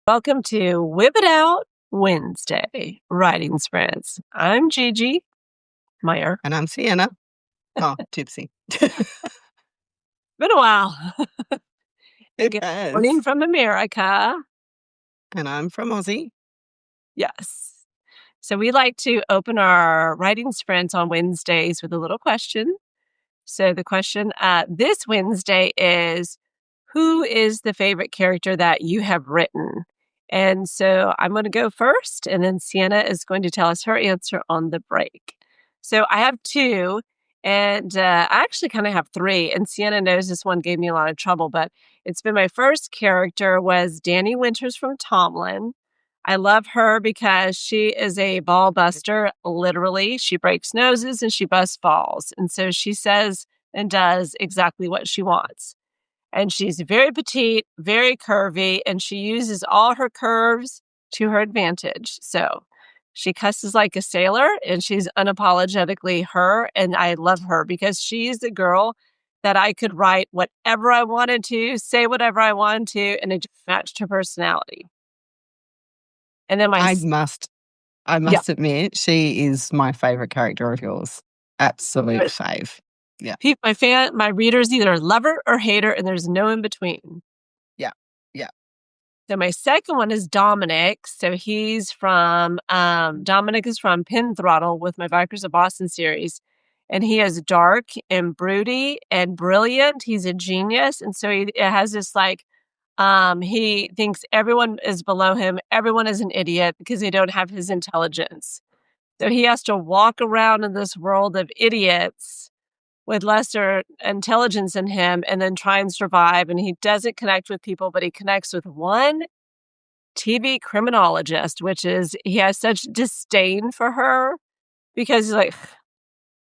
Welcome to Whip It Out Wednesday Writing Sprints. I'm GiGi Meyer. And I'm Sienna. Oh, tipsy. Been a while. Good morning Has. from America. And I'm from Aussie. Yes. So we like to open our writing sprints on Wednesdays with a little question. So the question this Wednesday is, who is the favorite character that you have written? And so I'm going to go first, and then Sienna is going to tell us her answer on the break. So I have two, and I actually kind of have three, and Sienna knows this one gave me a lot of trouble, but it's been my first character was Danny Winters from Tomlin. I love her because she is a ball buster, literally. She breaks noses and she busts balls. And so she says and does exactly what she wants. And she's very petite, very curvy, and she uses all her curves to her advantage. So she cusses like a sailor, and she's unapologetically her. And I love her because she's the girl that I could write whatever I wanted to, say whatever I wanted to, and it just matched her personality. And then I must admit, she is my favorite character of yours. Absolute fave. Yeah. My readers either love her or hate her, and there's no in between. Yeah. Yeah. So my second one is Dominic. So he's from Dominic is from Pin Throttle with my Vikers of Boston series. And he is dark and broody and brilliant. He's a genius. And so he has this he thinks everyone is below him. Everyone is an idiot because they don't have his intelligence. So he has to walk around in this world of idiots with lesser intelligence than him and then try and survive. And he doesn't connect with people, but he connects with one TV criminologist, which is he has such disdain for her because he's like,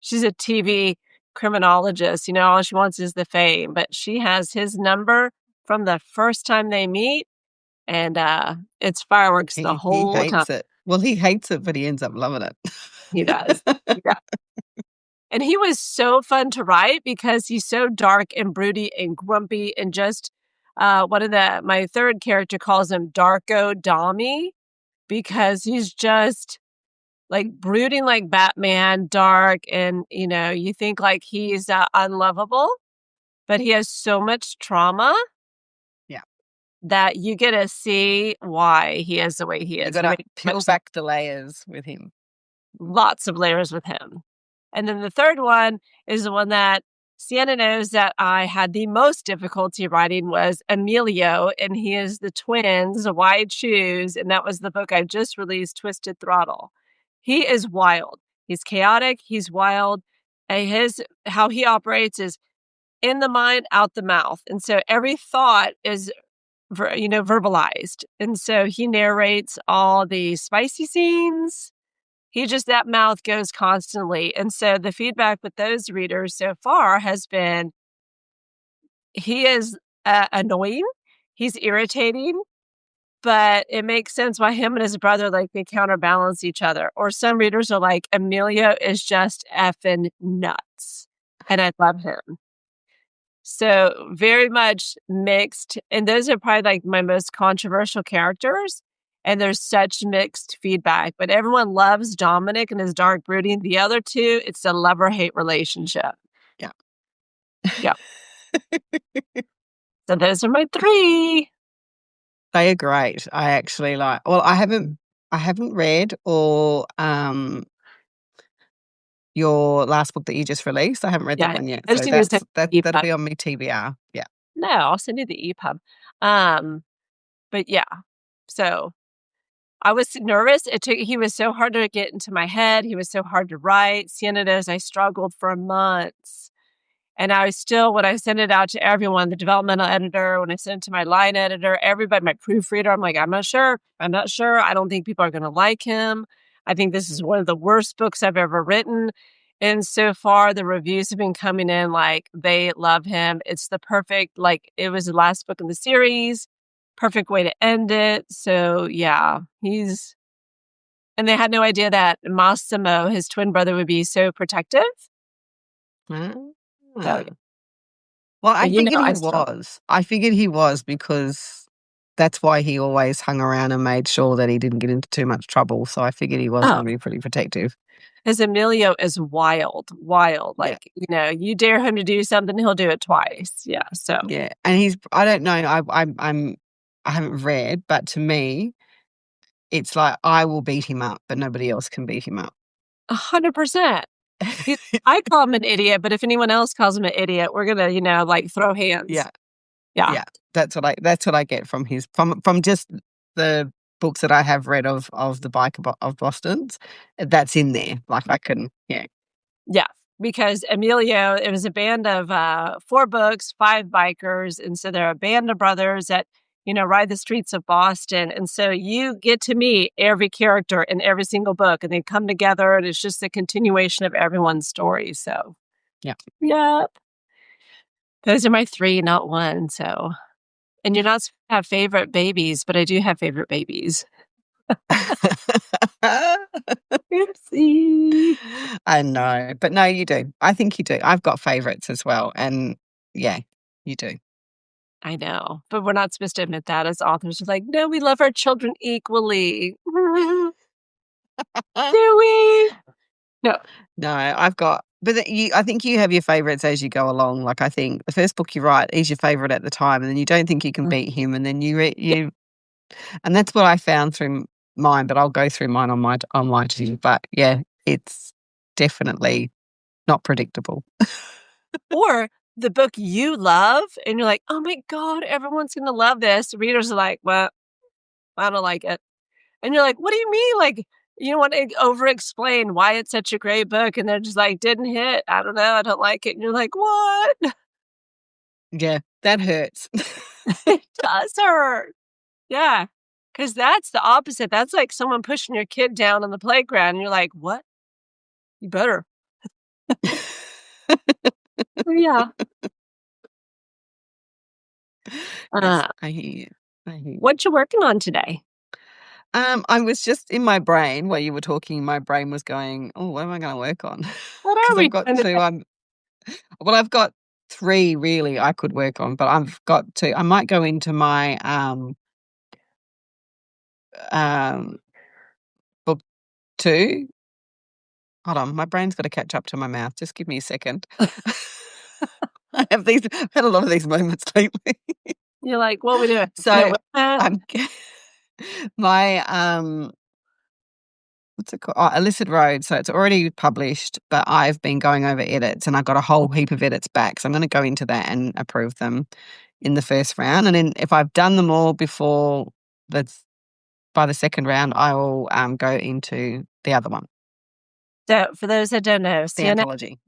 she's a TV criminologist. All she wants is the fame, but she has his number from the first time they meet, and it's fireworks the He whole time. hates it. Well, he hates it, but he ends up loving it. He does. Yeah. And he was so fun to write because he's so dark and broody and grumpy and just my third character calls him Darko Dommy because he's just like brooding like Batman, dark, and you think like he's unlovable, but he has so much trauma. Yeah. That you get to see why he is the way he is. You got to peel back the layers with him. Lots of layers with him. And then the third one is the one that Sienna knows that I had the most difficulty writing was Emilio, and he is the twins, Wide Shoes, and that was the book I just released, Twisted Throttle. He is wild. He's chaotic. He's wild. And how he operates is in the mind, out the mouth. And so every thought is verbalized. And so he narrates all the spicy scenes. That mouth goes constantly. And so the feedback with those readers so far has been, he is annoying. He's irritating, but it makes sense why him and his brother, they counterbalance each other. Or some readers are like, Emilio is just effing nuts. And I love him. So very much mixed. And those are probably my most controversial characters. And there's such mixed feedback. But everyone loves Dominic and his dark brooding. The other two, it's a love-or-hate relationship. Yeah. Yeah. So those are my three. They are great. I actually I haven't read your last book that you just released. I haven't read that one yet. So that'll be on me TBR. Yeah. No, I'll send you the EPUB. But yeah. So I was nervous. He was so hard to get into my head. He was so hard to write. Sienna knows I struggled for months. And I was still, when I sent it out to everyone, the developmental editor, when I sent it to my line editor, everybody, my proofreader, I'm like, I'm not sure. I don't think people are going to like him. I think this is one of the worst books I've ever written. And so far, the reviews have been coming in they love him. It's the perfect, it was the last book in the series. Perfect way to end it. So yeah, and they had no idea that Massimo, his twin brother, would be so protective. So, yeah. Well, I figured he was because that's why he always hung around and made sure that he didn't get into too much trouble. So I figured he was Oh, going to be pretty protective. because Emilio is wild, wild. Yeah. Like, you dare him to do something, he'll do it twice. Yeah. So Yeah. And I don't know, I haven't read, but to me, it's like I will beat him up, but nobody else can beat him up. 100%. I call him an idiot, but if anyone else calls him an idiot, we're gonna, like throw hands. Yeah. Yeah. Yeah. That's what I get from from just the books that I have read of the of Boston's. That's in there. Like I can, yeah. Yeah. Because Emilio, it was a band of 4 books, 5 bikers. And so they're a band of brothers that, ride the streets of Boston. And so you get to meet every character in every single book and they come together and it's just a continuation of everyone's story. So, Yeah. yeah, those are my 3, not 1. So, and you're not supposed to have favorite babies, but I do have favorite babies. Oopsie. I know, but no, you do. I think you do. I've got favorites as well, and yeah, you do. I know, but we're not supposed to admit that as authors. We're like, no, we love our children equally. Do we? No. No, I've got, but I think you have your favorites as you go along. Like I think the first book you write is your favorite at the time, and then you don't think you can beat him, and then Yeah. and that's what I found through mine. But I'll go through mine on my too. But yeah, it's definitely not predictable. Or the book you love, and you're like, oh my God, everyone's going to love this. Readers are like, well, I don't like it. And you're like, what do you mean? Like, you want to over explain why it's such a great book. And they're just like, didn't hit. I don't know. I don't like it. And you're like, what? Yeah, that hurts. It does hurt. Yeah. Because that's the opposite. That's like someone pushing your kid down on the playground. And you're like, what? You better. Yeah. Yes, Uh, I hear you. I hear you. what you working on today? I was just in my brain while you were talking, my brain was going, "Oh, what am I gonna work on?" What are Because I've we got doing 2, today? I've got 3 really I could work on, but I've got 2. I might go into my, um, book 2. Hold on, my brain's gotta catch up to my mouth. Just give me a second. I've had a lot of these moments lately. You're like, what are we doing? No, So, what's that? I'm my, what's it called? Oh, Illicit Road. So it's already published, but I've been going over edits and I got a whole heap of edits back. So I'm going to go into that and approve them in the first round. And then if I've done them all before that's by the second round, I will go into the other one, So for those that don't know, the Sienna anthology.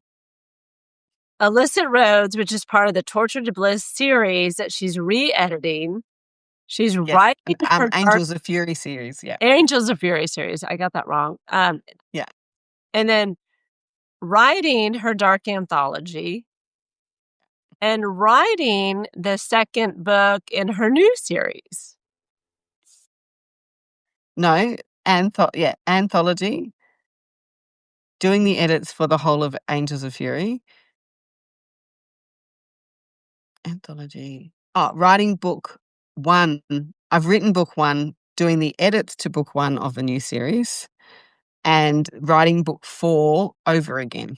Illicit Roads, which is part of the Torture to Bliss series that she's re-editing. She's Yes. writing her Dark Angels of Fury series. Yeah. Angels of Fury series. I got that wrong. Yeah. And then writing her Dark Anthology and writing the second book in her new series. No, anthology, doing the edits for the whole of Angels of Fury. Anthology. Oh, writing book 1. I've written book 1, doing the edits to book 1 of the new series, and writing book 4 over again.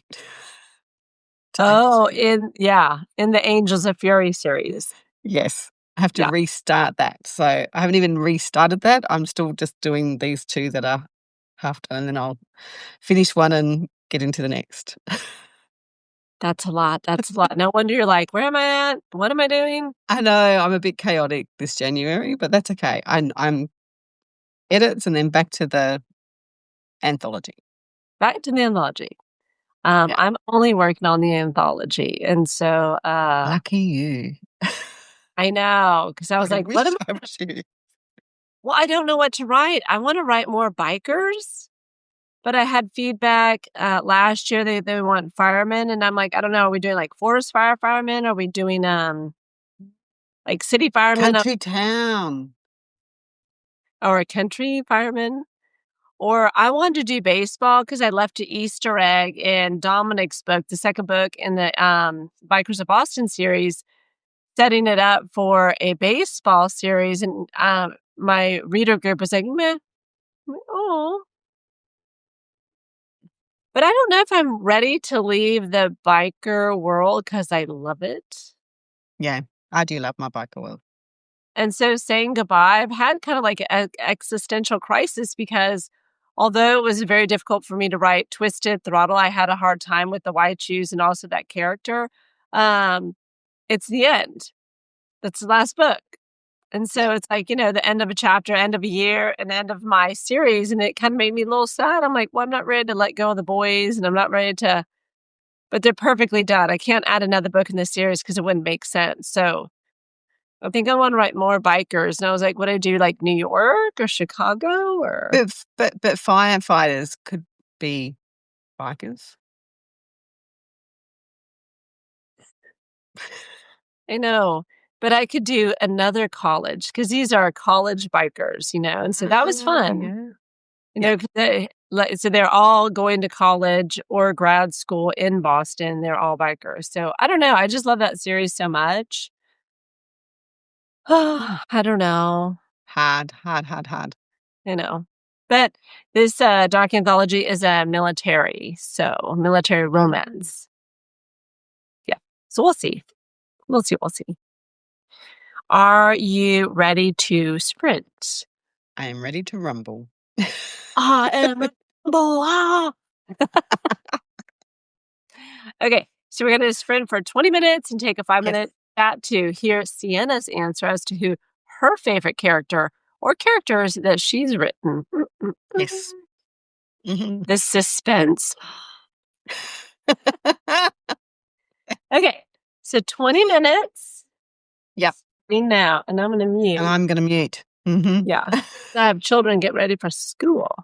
Oh, in the Angels of Fury series. Yes. I have to Yeah, restart that. So I haven't even restarted that. I'm still just doing these 2 that are half done, and then I'll finish one and get into the next. that's a lot. That's a lot. No wonder you're like, where am I at? What am I doing? I know I'm a bit chaotic this January, but that's okay. I'm edits and then back to the anthology. Back to the anthology. Yeah. I'm only working on the anthology, and so Lucky you. I know because I was I like, wish what am I was you. well, I don't know what to write. I want to write more bikers, but I had feedback last year. They want firemen, and I'm like, I don't know. Are we doing like forest firemen? Are we doing like city firemen Country town. or a country fireman? Or I wanted to do baseball because I left an Easter egg in Dominic's book, the second book in the Bikers of Boston series. setting it up for a baseball series, and my reader group was like, meh, oh. But I don't know if I'm ready to leave the biker world because I love it. Yeah, I do love my biker world. And so saying goodbye, I've had kind of like an existential crisis because although it was very difficult for me to write Twisted Throttle, I had a hard time with the why choose and also that character. Um, it's the end. That's the last book. And so Yep. it's like, the end of a chapter, end of a year, and end of my series. And it kind of made me a little sad. I'm like, well, I'm not ready to let go of the boys and I'm not ready to, but they're perfectly done. I can't add another book in this series because it wouldn't make sense. So I think I want to write more bikers. And I was like, would I do like New York or Chicago or? But firefighters could be bikers. I know, but I could do another college because these are college bikers, and so that was fun, Yeah. Yeah. 'cause so they're all going to college or grad school in Boston. They're all bikers. So I don't know. I just love that series so much. Mm. I don't know. Hard, hard, hard, hard. I know. But this doc anthology is a military Mm. romance. Yeah. So we'll see. We'll see. We'll see. Are you ready to sprint? I am ready to rumble. I am a blah. Okay, so we're going to sprint for 20 minutes and take a 5 Yes. minute chat to hear Sienna's answer as to who her favorite character or characters that she's written. Yes. Mhm. The suspense. Okay, so 20 minutes Yep, starting now, and I'm going to and mute. I'm gonna mute. Mhm. Yeah, I have children get ready for school.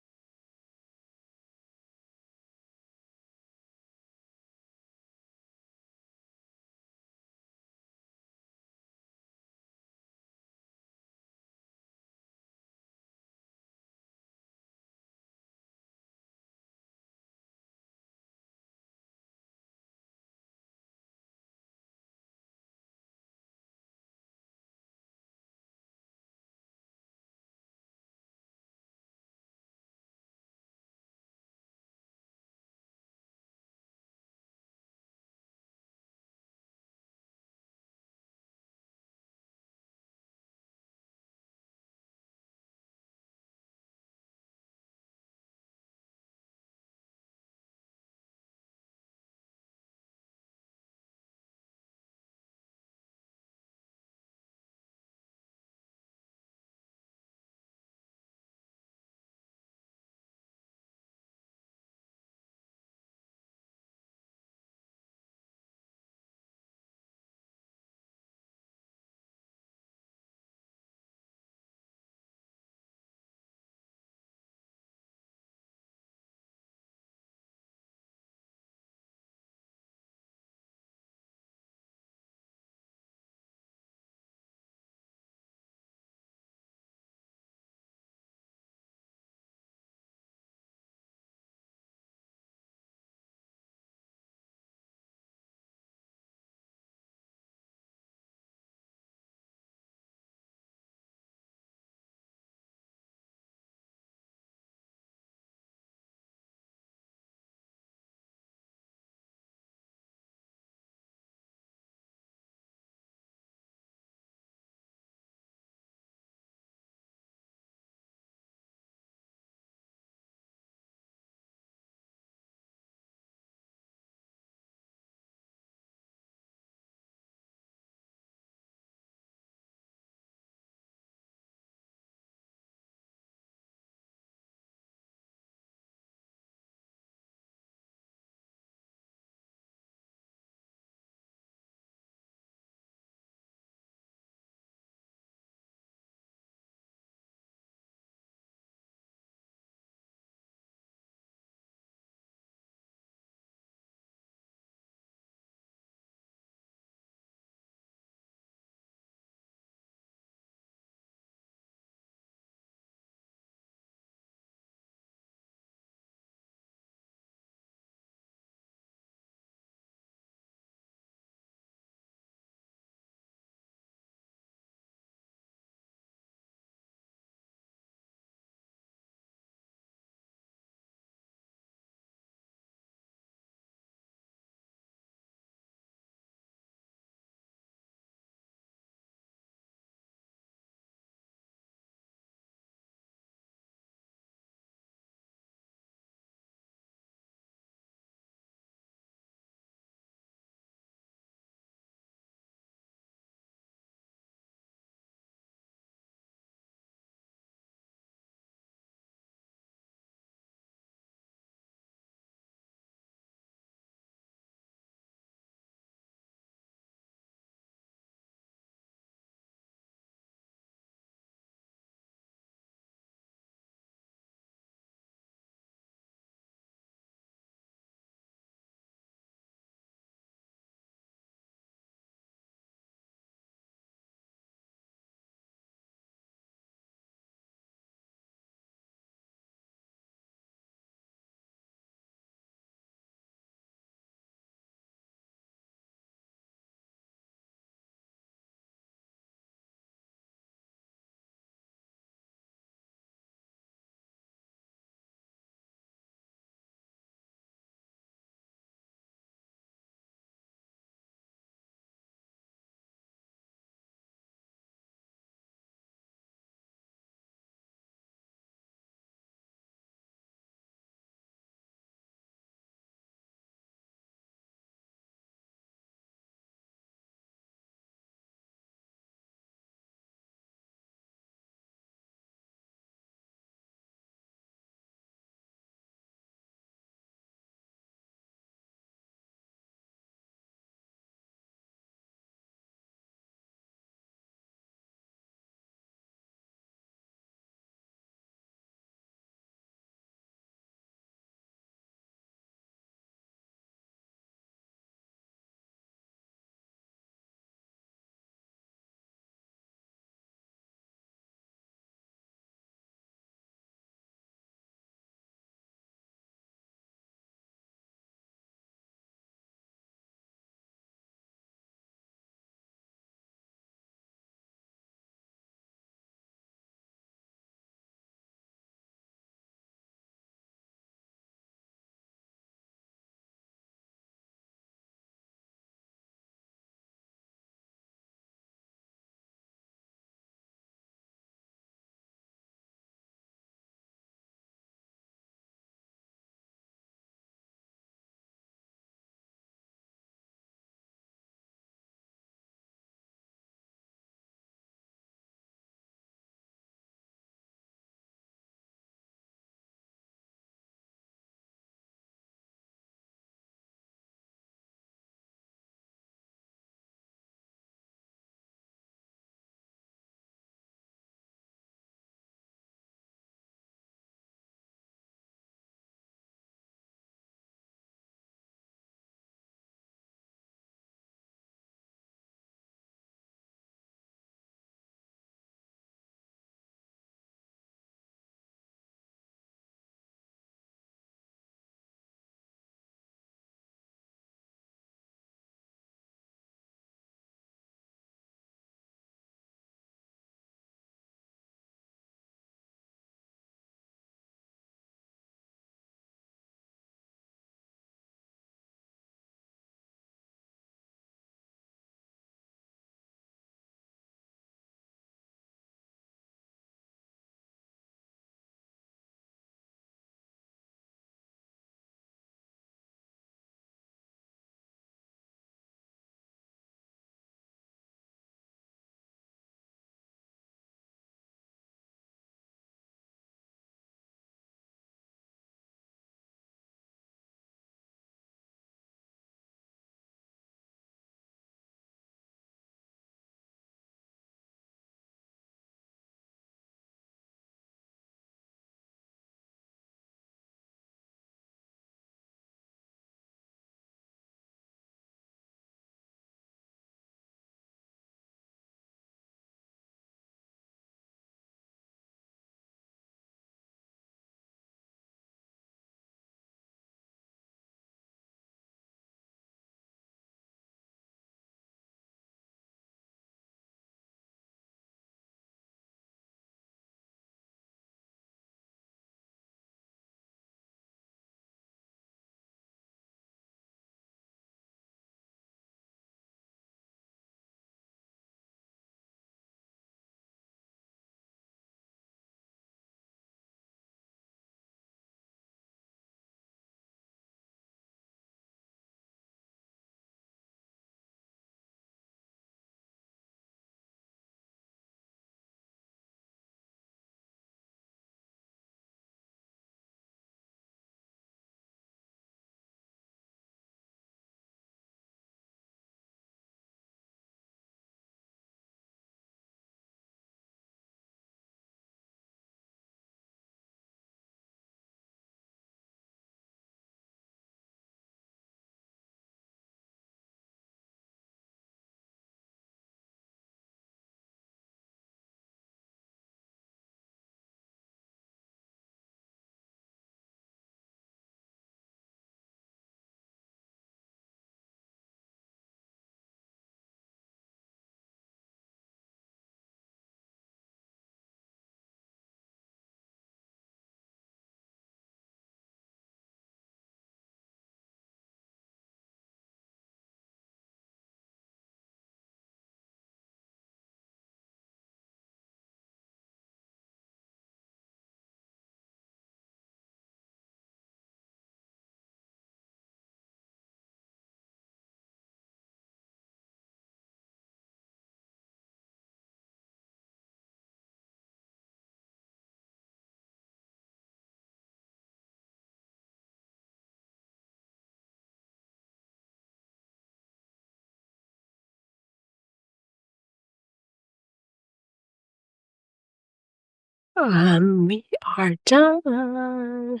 We are done.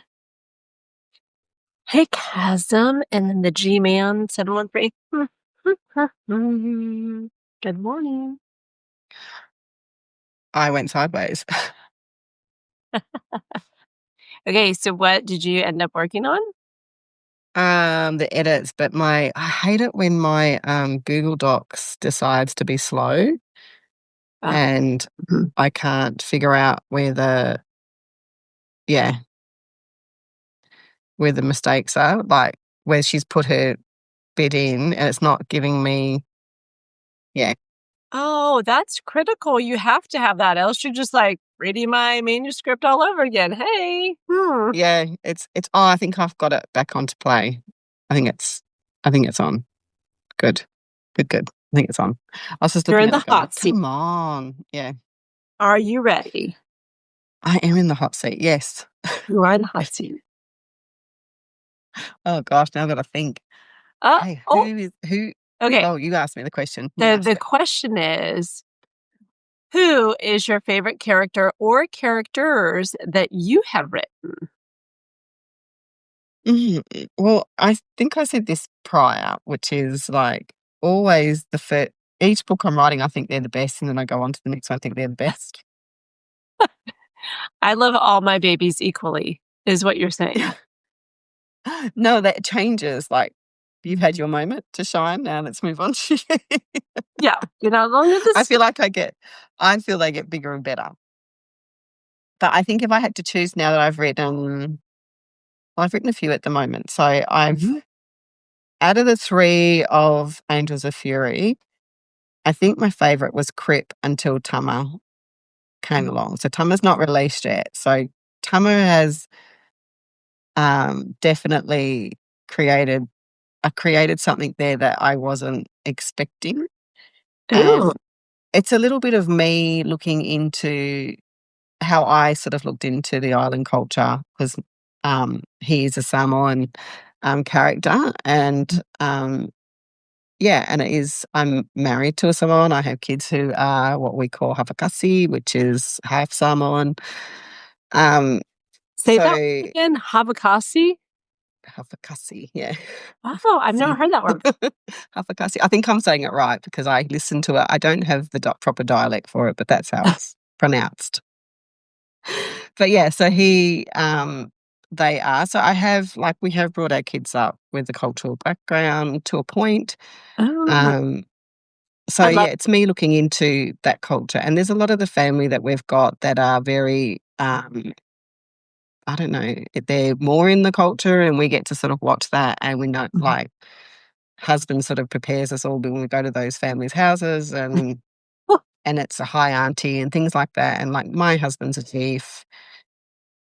Hey, Chasm, and then the G-Man 713. Good morning. I went sideways. Okay, so what did you end up working on? The edits, but I hate it when my Google Docs decides to be slow Ah, and mhm. I can't figure out yeah, where the mistakes are, like where she's put her bit in and it's not giving me, yeah, Oh, that's critical. You have to have that, else you're just like reading my manuscript all over again. Hey. yeah, oh, I think I've got it back onto play. I think it's, I think it's on. Good, good, good. I think it's on. I was just You're looking in at the it going, hot seat. come on. Yeah, Are you ready? I am in the hot seat. Yes. You are in the hot Yes. seat. Oh gosh, now I've got to think. Okay, Oh, who? okay. Oh, you asked me the question. You The asked the it. question is, who is your favorite character or characters that you have written? Well, I think I said this prior, which is like always the first. Each book I'm writing, I think they're the best, and then I go on to the next one. I think they're the best. I love all my babies equally, is what you're saying. No, that changes. Like you've had your moment to shine. Now let's move on to you. Yeah, you know, long as I this. feel like I feel they get bigger and better. But I think if I had to choose now that I've written a few at the moment. So I've Mhm. out of the three of Angels of Fury, I think my favourite was Crip until Tama came along. So Tama's not released yet. So Tama has definitely created created something there that I wasn't expecting. Ooh. And it's a little bit of me looking into how I sort of looked into the island culture because he is a Samoan character and yeah, and it is I'm married to a Samoan. I have kids who are what we call Hafakasi, which is half Samoan. Um, Say that so again. Havakasi. Hafakasi, yeah. Oh, I've never See. heard that word. Hafakasi. I think I'm saying it right because I listened to it. I don't have the proper dialect for it, but that's how it's pronounced. But yeah, so they are. So I have like we have brought our kids up with the cultural background to a point. Oh, Um, so I love. yeah, it's me looking into that culture, and there's a lot of the family that we've got that are very, I don't know, they're more in the culture, and we get to sort of watch that, and we know Mhm. like husband sort of prepares us all when we go to those families' houses, and it's a high auntie and things like that, and like my husband's a chief,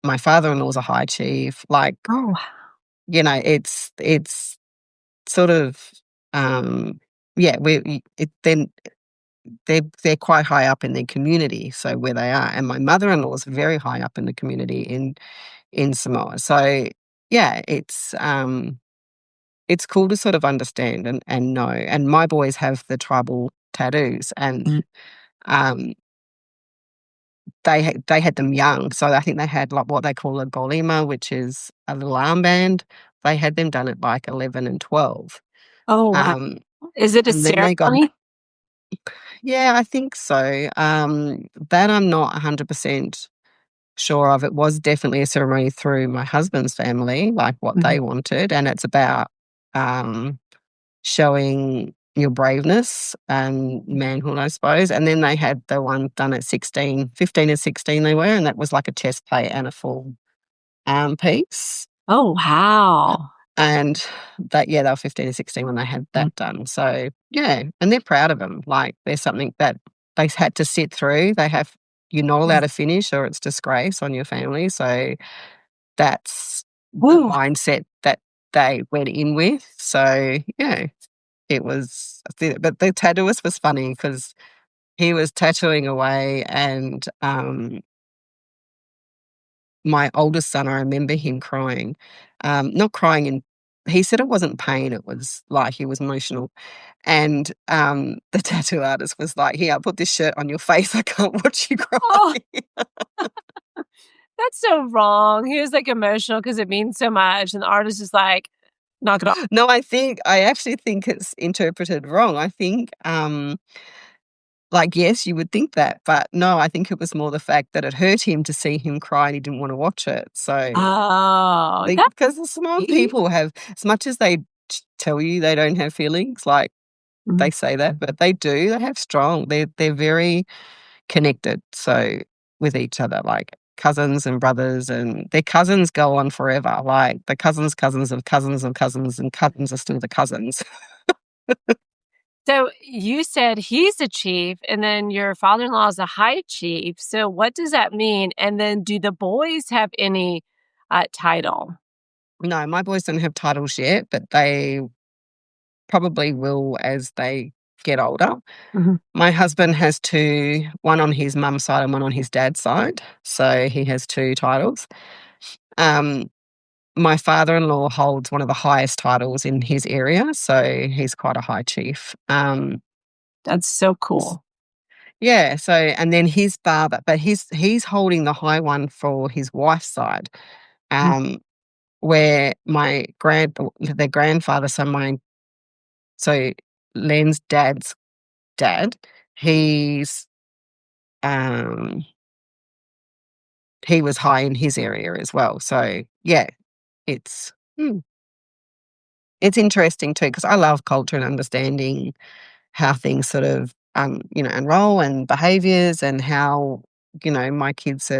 my father-in-law's a high chief, like Oh, it's sort of yeah, then they're quite high up in their community, so where they are, and my mother-in-law is very high up in the community in Samoa. So yeah, it's cool to sort of understand and know. And my boys have the tribal tattoos, and um, they had them young, so I think they had like what they call a golima, which is a little armband. They had them done at like 11 and 12. oh, wow. Um, Is it a and then they got ceremony? yeah, I think so. That I'm not 100% sure of. It was definitely a ceremony through my husband's family, like what Mhm. they wanted, and it's about um, showing your braveness and manhood, I suppose. And then they had the one done at 16, 15 and 16 they were, and that was like a chest plate and a full arm piece. Oh, wow. And that, yeah, they were 15 and 16 when they had Mhm. that done. So, yeah, and they're proud of them. Like, there's something that they had to sit through. You're not allowed to finish or it's disgrace on your family. So, that's the Woo. mindset that they went in with. So, yeah, but the tattooist was funny because he was tattooing away and my oldest son, I remember him crying, not crying in he said it wasn't pain, it was like he was emotional. And, the tattoo artist was like, "Here, put this shirt on your face. I can't watch you cry." Oh, That's so wrong. He was, like, emotional because it means so much, and the artist is like, "Knock it off." No, I actually think it's interpreted wrong. I think, like, yes, you would think that, but no, I think it was more the fact that it hurt him to see him cry and he didn't wanna watch it, so Oh, they that's because some sweet. people have as much as they tell you they don't have feelings, like, they Mhm. say that, but they do, they have strong they're very connected, so with each other, like cousins and brothers, and their cousins go on forever, like, the cousins of cousins of cousins, and cousins are still the cousins. So, you said he's a chief, and then your father-in-law is a high chief, so what does that mean? And then do the boys have any, title? No, my boys don't have titles yet, but they probably will as they get older. Mhm. My husband has 2, one on his mum's side and one on his dad's side, so he has 2 titles. Um, my father-in-law holds one of the highest titles in his area, so he's quite a high chief. That's so S cool. Yeah, so and then his father but he's holding the high one for his wife's side, Mm. um, where my their grandfather, so Len's dad's dad, he's, um he was high in his area as well, so yeah, it's hmm, it's interesting too because I love culture and understanding how things sort of, unroll and behaviors and how, my kids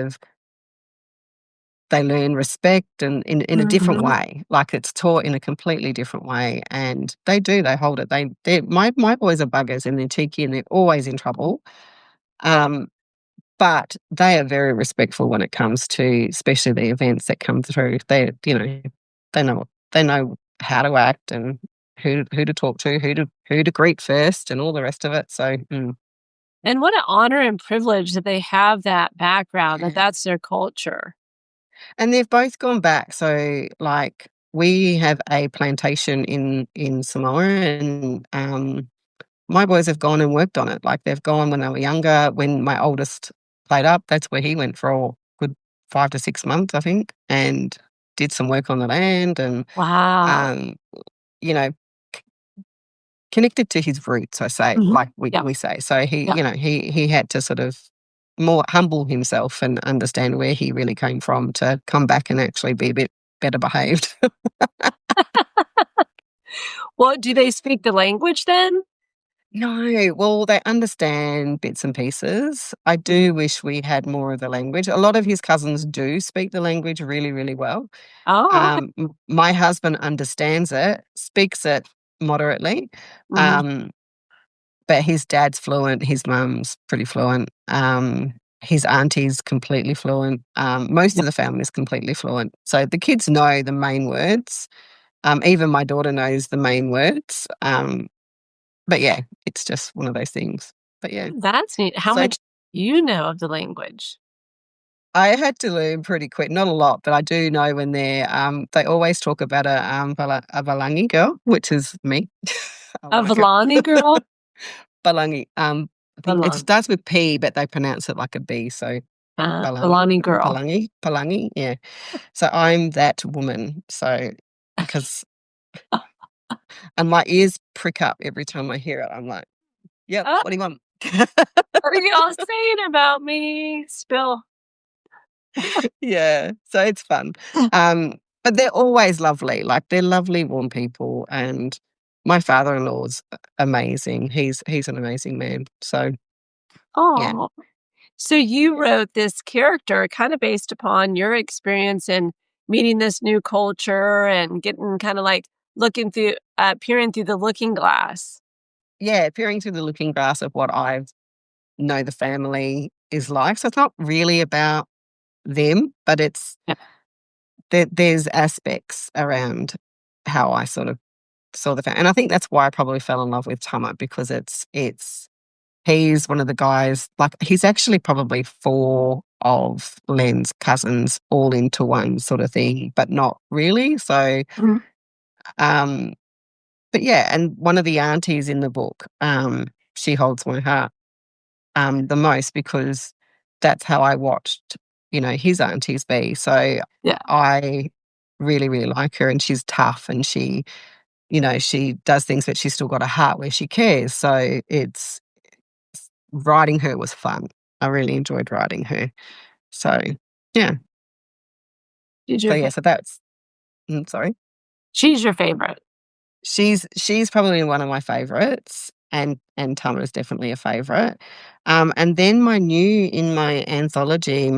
they learn respect and in a different Mhm. way, like, it's taught in a completely different way, and they hold it. My boys are buggers, and they're cheeky, and they're always in trouble, um, but they are very respectful when it comes to especially the events that come through. They know how to act and who to talk to, who to greet first and all the rest of it, so, And what an honor and privilege that they have that background, that that's their culture. and they've both gone back, so, like, we have a plantation in Samoa, and, my boys have gone and worked on it, like, they've gone when they were younger. When my oldest played up, that's where he went for a good 5 to 6 months, I think, and did some work on the land and, Wow. um, you know, c connected to his roots, I say, Mhm. like Yep, we say. So yep. he had to sort of more humble himself and understand where he really came from to come back and actually be a bit better behaved. Well, do they speak the language then? No, well, they understand bits and pieces. I Mhm. do wish we had more of the language. A lot of his cousins do speak the language really, really well. Oh, okay. My husband understands it, speaks it moderately, Mhm. um, but his dad's fluent, his mum's pretty fluent, his auntie's completely fluent, most Yep. of the family's completely fluent. So the kids know the main words. Even my daughter knows the main words. But yeah, it's just one of those things. But yeah, That's neat. How so much do you know of the language? I had to learn pretty quick, not a lot, but I do know when they always talk about a Balangi girl, which is me. I A like it. Valani girl? Balangi, I think it Balan starts with P, but they pronounce it like a B, so Balangi, Valani girl. Palangi, yeah. So I'm that woman, so because and my ears prick up every time I hear it. I'm like, "Yep, "Oh, what do you want?" what are y'all saying about me? Spill." Yeah, so it's fun. But they're always lovely, like, they're lovely, warm people, and my father-in-law's amazing. He's an amazing man, so, yeah. Oh. So you wrote this character kinda based upon your experience in meeting this new culture and getting kinda, like, looking through peering through the looking glass. Yeah, peering through the looking glass of what I know the family is like, so it's not really about them, but it's Yeah. there's aspects around how I sort of saw the family, and I think that's why I probably fell in love with Tama because it's he's one of the guys like, he's actually probably 4 of Len's cousins all into one sort of thing, but not really, so, Mhm. um but yeah, and one of the aunties in the book, she holds my heart, the most because that's how I watched, his auntie's be. So Yeah. I really, really like her, and she's tough, and she does things, but she's still got a heart where she cares. So writing her was fun. I really enjoyed writing her. So yeah. She's So your yeah, favorite. so that's sorry. She's your favorite. She's probably one of my favorites, and Tama is definitely a favorite. And then in my anthology,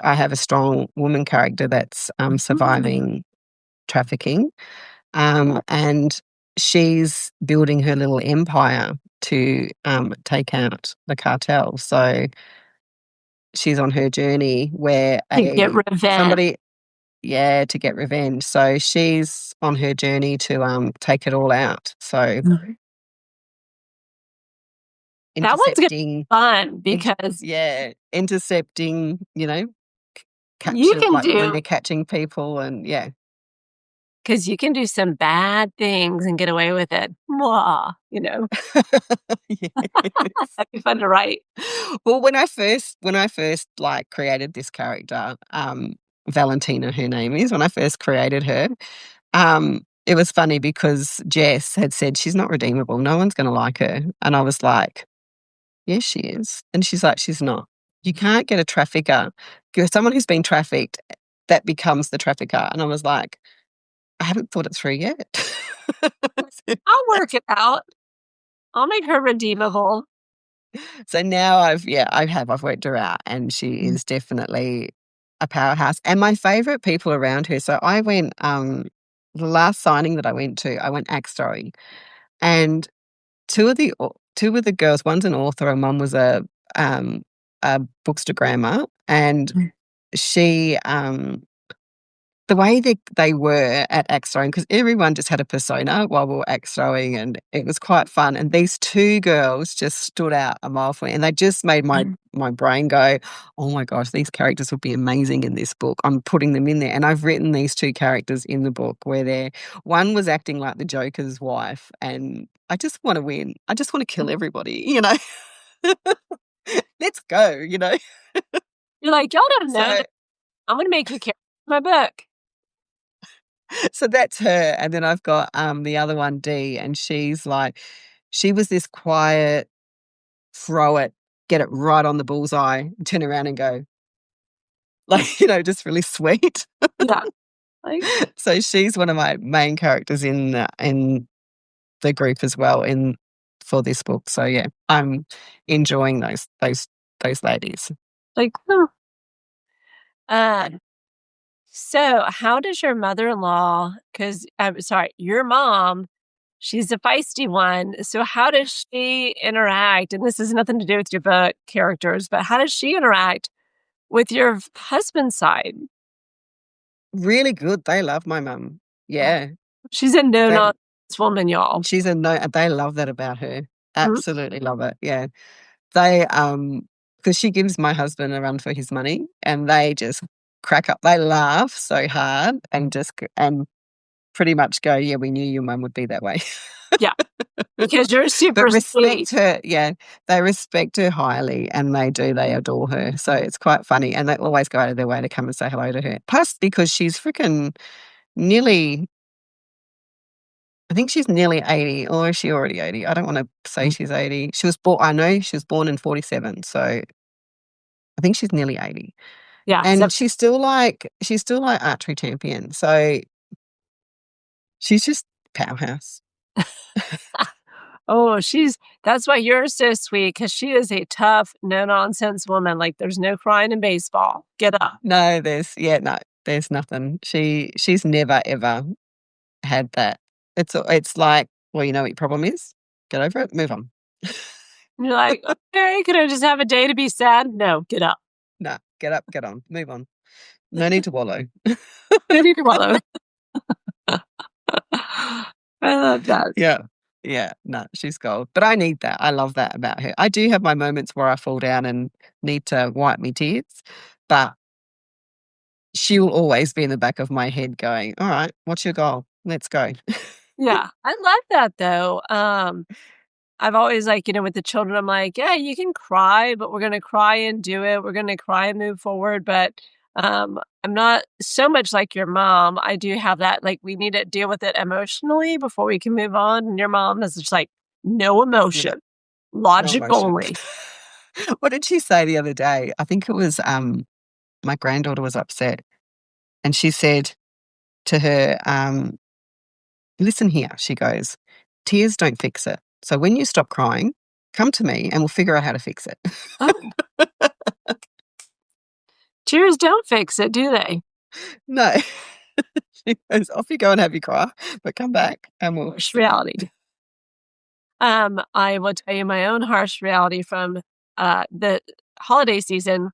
I have a strong woman character that's Mm. surviving trafficking, and she's building her little empire to take out the cartel. So she's on her journey where To get revenge. somebody, yeah, to get revenge. So she's on her journey to take it all out. So Mhm. That one's gonna be intercepting, fun because yeah, intercepting, you capture, can like when do they're catching people, and yeah. because you can do some bad things and get away with it. Mwah. Yes. That'd be fun to write. Well, when I first like created this character, Valentina, her name is, when I first created her, it was funny because Jess had said she's not redeemable. No one's going to like her, and I was like, yes, she is, and she's like, she's not. You can't get a trafficker, someone who's been trafficked, that becomes the trafficker, and I was like, I haven't thought it through yet. I'll work it out. I'll make her redeemable. So now I've worked her out, and she Mm. is definitely a powerhouse. And my favorite people around her. So I went, the last signing that I went to, I went axe throwing, and two of the girls, one's an author and one was a bookstagrammer, and Mm. she the way they were at axe throwing, because everyone just had a persona while we were axe throwing, and it was quite fun. And these two girls just stood out a mile from me, and they just made my brain go, "Oh my gosh, these characters would be amazing in this book." I'm putting them in there, and I've written these two characters in the book where one was acting like the Joker's wife, and I just want to win. I just want to kill everybody. Let's go. You're like, y'all don't know So that I'm gonna make you character in my book. so that's her, and then I've got, the other one, Dee, and she was this quiet, throw it, get it right on the bullseye, turn around and go, like, just really sweet. Yeah. Like, So she's one of my main characters in the group as well for this book. So yeah, I'm enjoying those ladies. like. Uh, so how does your mother-in-law, because I'm sorry, your mom, she's a feisty one. So how does she interact? And this has nothing to do with your book characters, but how does she interact with your husband's side? Really good. They love my mum. Oh, Yeah. she's a That no-nonsense woman, y'all. she's a no they love that about her. Mhm. Absolutely love it. Yeah. They, because she gives my husband a run for his money, and they just crack up. They laugh so hard and and pretty much go, "Yeah, we knew your mum would be that way." Yeah, because you're But super sweet. respect her, yeah, they respect her highly, and they adore her. So it's quite funny, and they always go out of their way to come and say hello to her. Plus, because she's freaking nearly I think she's nearly 80, or is she already 80? I don't wanna say she's 80. I know she was born in '47, so I think she's nearly 80. Yeah, And she's still like archery champion, so she's just powerhouse. oh, that's why you're so sweet because she is a tough, no-nonsense woman. Like, there's no crying in baseball. Get up. No, there's nothing. She's never ever had that. It's like, "Well, you know what your problem is? Get over it, move on." And you're like, okay, can I just have a day to be sad? No, get up. No, get up, get on, move on. No need to wallow. No need to wallow. I love that. Yeah. Yeah, no, she's gold. But I need that. I love that about her. I do have my moments where I fall down and need to wipe me tears, but she'll always be in the back of my head going, "All right, what's your goal? Let's go." Yeah, I love that though. I've always, like, with the children, I'm like, "Yeah, you can cry, but we're gonna cry and do it. We're gonna cry and move forward." But, I'm not so much like your mom. I do have that, like, we need to deal with it emotionally before we can move on, and your mom is just like, "No Yeah, emotion, no logic emotion. only." What did she say the other day? I think it was, my granddaughter was upset, and she said to her, "Listen here," she goes, "tears don't fix it. So when you stop crying, come to me and we'll figure out how to fix it." Oh, tears don't fix it, do they? No. She goes, "Off you go and have your cry, but come back and we'll Harsh sit down." reality. I will tell you my own harsh reality from, the holiday season.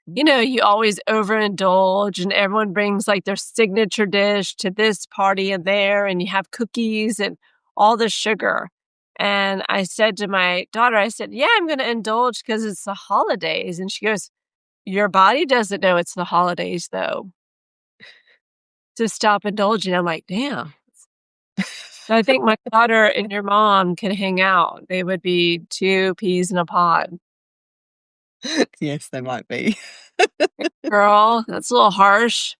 You always overindulge and everyone brings like their signature dish to this party and there, and you have cookies and all the sugar. And I said to my daughter, I said, "Yeah, I'm going to indulge because it's the holidays." And she goes, "Your body doesn't know it's the holidays, though. To stop indulging." I'm like, damn. I think my daughter and your mom can hang out. They would be two peas in a pod. Yes, they might be. Girl, that's a little harsh.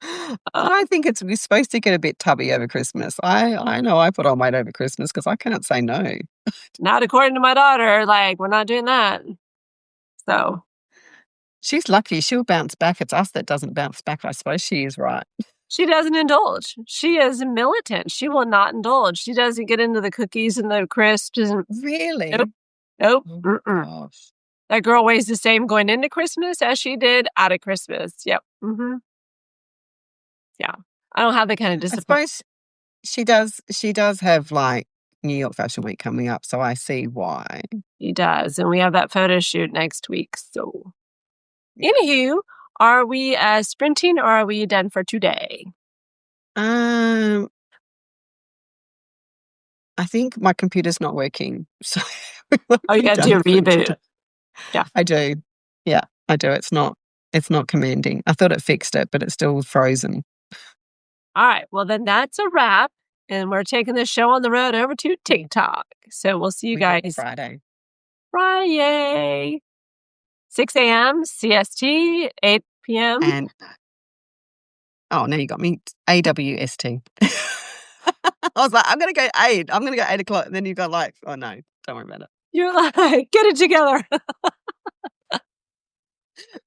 Uh, I think we're supposed to get a bit tubby over Christmas. I know I put on weight over Christmas because I can't say no. Not according to my daughter. Like, we're not doing that. So She's lucky, she'll bounce back. It's us that doesn't bounce back. I suppose she is right. she doesn't indulge. She is militant. She will not indulge. She doesn't get into the cookies and the crisps. And nope, Really? nope. Oh my Mm-mm. gosh. That girl weighs the same going into Christmas as she did out of Christmas. Yep. Yeah. I don't have the kind of I discipline suppose she does have, like, New York Fashion Week coming up, so I see why. he does. And we have that photo shoot next week. So, Yeah. anywho, are we sprinting or are we done for today? Um, I think my computer's not working, so we might Oh, you be got to done do a for reboot. today. Yeah. I do. Yeah, I do. It's not commanding. I thought it fixed it, but it's still frozen. All right. Well, then that's a wrap. And we're taking the show on the road over to TikTok. So we'll see you We do guys Friday. Friday, 6 a.m. CST, 8 p.m. And oh, now you got me. AWST. I was like, I'm gonna go 8. I'm gonna go 8 o'clock. And then you got like, oh no, don't worry about it. You're like, get it together.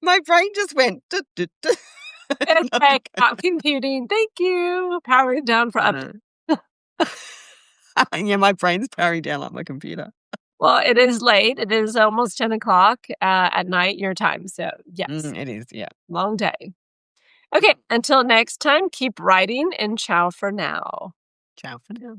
My brain just went. "Duh, duh, duh." Okay, stop computing. Thank you. Powering down for I up. know. Yeah, my brain's powering down like my computer. Well, it is late. It is almost 10 o'clock at night, your time. So, yes, It is, yeah. long day. Okay, until next time, keep writing and ciao for now. Ciao for now.